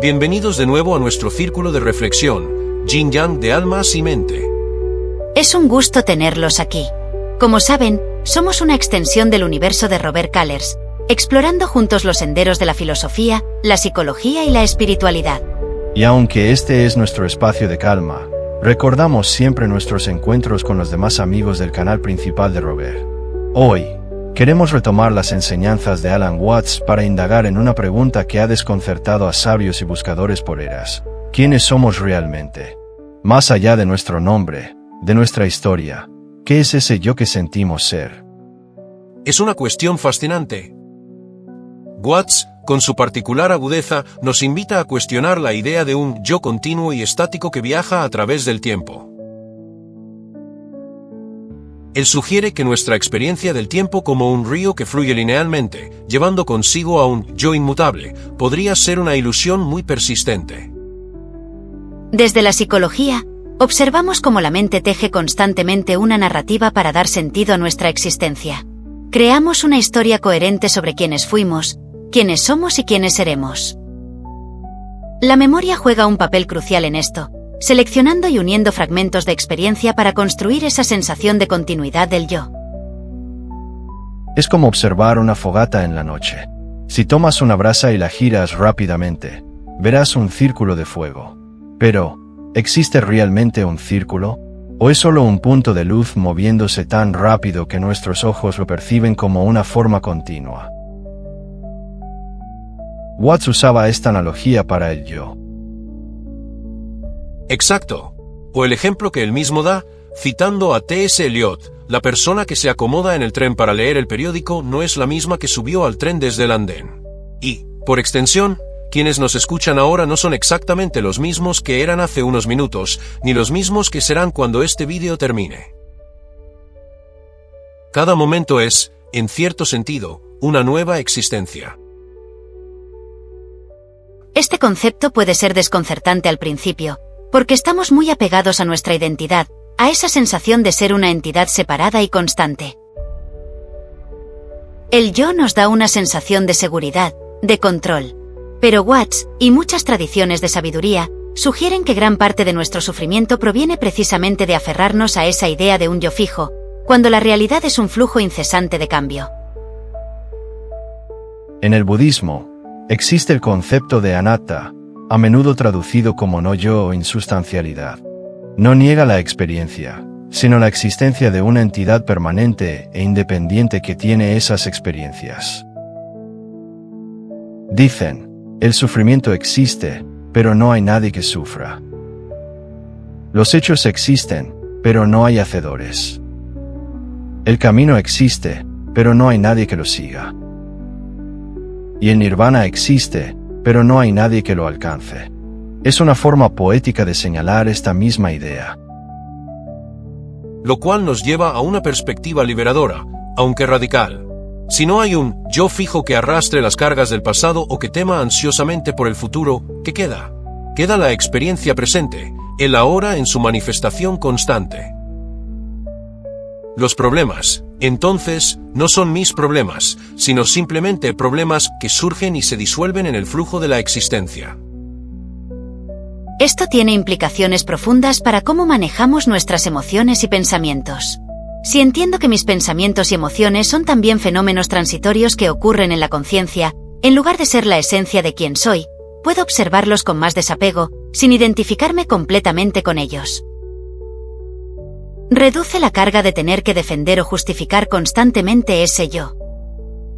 Bienvenidos de nuevo a nuestro círculo de reflexión, Yin Yang de almas y mente. Es un gusto tenerlos aquí. Como saben, somos una extensión del universo de Robert Kallers, explorando juntos los senderos de la filosofía, la psicología y la espiritualidad. Y aunque este es nuestro espacio de calma, recordamos siempre nuestros encuentros con los demás amigos del canal principal de Robert. Hoy, queremos retomar las enseñanzas de Alan Watts para indagar en una pregunta que ha desconcertado a sabios y buscadores por eras. ¿Quiénes somos realmente? Más allá de nuestro nombre, de nuestra historia, ¿qué es ese yo que sentimos ser? Es una cuestión fascinante. Watts, con su particular agudeza, nos invita a cuestionar la idea de un yo continuo y estático que viaja a través del tiempo. Él sugiere que nuestra experiencia del tiempo como un río que fluye linealmente, llevando consigo a un yo inmutable, podría ser una ilusión muy persistente. Desde la psicología, observamos cómo la mente teje constantemente una narrativa para dar sentido a nuestra existencia. Creamos una historia coherente sobre quiénes fuimos, quiénes somos y quiénes seremos. La memoria juega un papel crucial en esto, seleccionando y uniendo fragmentos de experiencia para construir esa sensación de continuidad del yo. Es como observar una fogata en la noche. Si tomas una brasa y la giras rápidamente, verás un círculo de fuego. Pero, ¿existe realmente un círculo? ¿O es solo un punto de luz moviéndose tan rápido que nuestros ojos lo perciben como una forma continua? Watts usaba esta analogía para el yo. Exacto. O el ejemplo que él mismo da, citando a T.S. Eliot, la persona que se acomoda en el tren para leer el periódico no es la misma que subió al tren desde el andén. Y, por extensión, quienes nos escuchan ahora no son exactamente los mismos que eran hace unos minutos, ni los mismos que serán cuando este vídeo termine. Cada momento es, en cierto sentido, una nueva existencia. Este concepto puede ser desconcertante al principio, porque estamos muy apegados a nuestra identidad, a esa sensación de ser una entidad separada y constante. El yo nos da una sensación de seguridad, de control. Pero Watts, y muchas tradiciones de sabiduría, sugieren que gran parte de nuestro sufrimiento proviene precisamente de aferrarnos a esa idea de un yo fijo, cuando la realidad es un flujo incesante de cambio. En el budismo, existe el concepto de anatta, a menudo traducido como no yo o insustancialidad. No niega la experiencia, sino la existencia de una entidad permanente e independiente que tiene esas experiencias. Dicen, el sufrimiento existe, pero no hay nadie que sufra. Los hechos existen, pero no hay hacedores. El camino existe, pero no hay nadie que lo siga. Y el nirvana existe, pero no hay nadie que lo alcance. Es una forma poética de señalar esta misma idea. Lo cual nos lleva a una perspectiva liberadora, aunque radical. Si no hay un yo fijo que arrastre las cargas del pasado o que tema ansiosamente por el futuro, ¿qué queda? Queda la experiencia presente, el ahora en su manifestación constante. Los problemas, entonces, no son mis problemas, sino simplemente problemas que surgen y se disuelven en el flujo de la existencia. Esto tiene implicaciones profundas para cómo manejamos nuestras emociones y pensamientos. Si entiendo que mis pensamientos y emociones son también fenómenos transitorios que ocurren en la conciencia, en lugar de ser la esencia de quién soy, puedo observarlos con más desapego, sin identificarme completamente con ellos. Reduce la carga de tener que defender o justificar constantemente ese yo.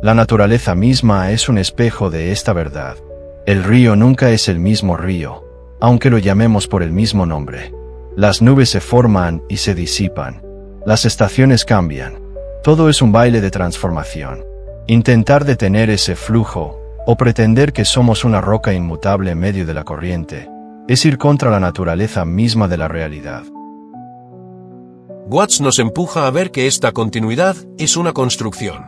La naturaleza misma es un espejo de esta verdad. El río nunca es el mismo río, aunque lo llamemos por el mismo nombre. Las nubes se forman y se disipan. Las estaciones cambian. Todo es un baile de transformación. Intentar detener ese flujo, o pretender que somos una roca inmutable en medio de la corriente, es ir contra la naturaleza misma de la realidad. Watts nos empuja a ver que esta continuidad es una construcción.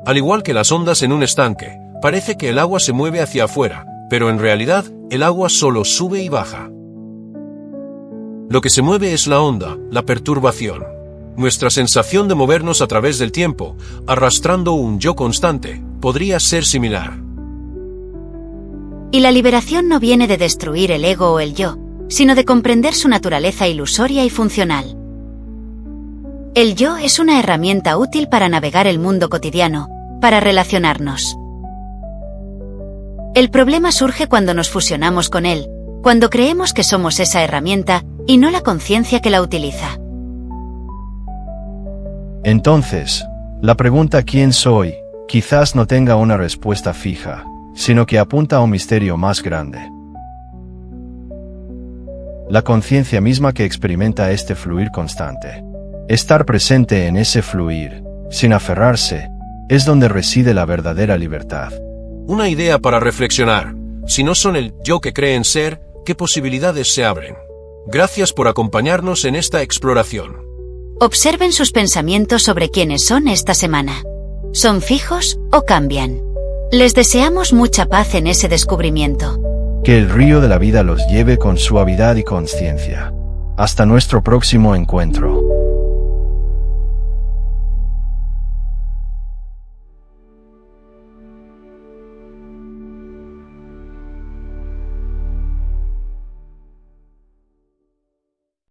Al igual que las ondas en un estanque, parece que el agua se mueve hacia afuera, pero en realidad, el agua solo sube y baja. Lo que se mueve es la onda, la perturbación. Nuestra sensación de movernos a través del tiempo, arrastrando un yo constante, podría ser similar. Y la liberación no viene de destruir el ego o el yo, sino de comprender su naturaleza ilusoria y funcional. El yo es una herramienta útil para navegar el mundo cotidiano, para relacionarnos. El problema surge cuando nos fusionamos con él, cuando creemos que somos esa herramienta y no la conciencia que la utiliza. Entonces, la pregunta ¿quién soy? Quizás no tenga una respuesta fija, sino que apunta a un misterio más grande. La conciencia misma que experimenta este fluir constante. Estar presente en ese fluir, sin aferrarse, es donde reside la verdadera libertad. Una idea para reflexionar. Si no son el yo que creen ser, ¿qué posibilidades se abren? Gracias por acompañarnos en esta exploración. Observen sus pensamientos sobre quiénes son esta semana. ¿Son fijos o cambian? Les deseamos mucha paz en ese descubrimiento. Que el río de la vida los lleve con suavidad y conciencia. Hasta nuestro próximo encuentro.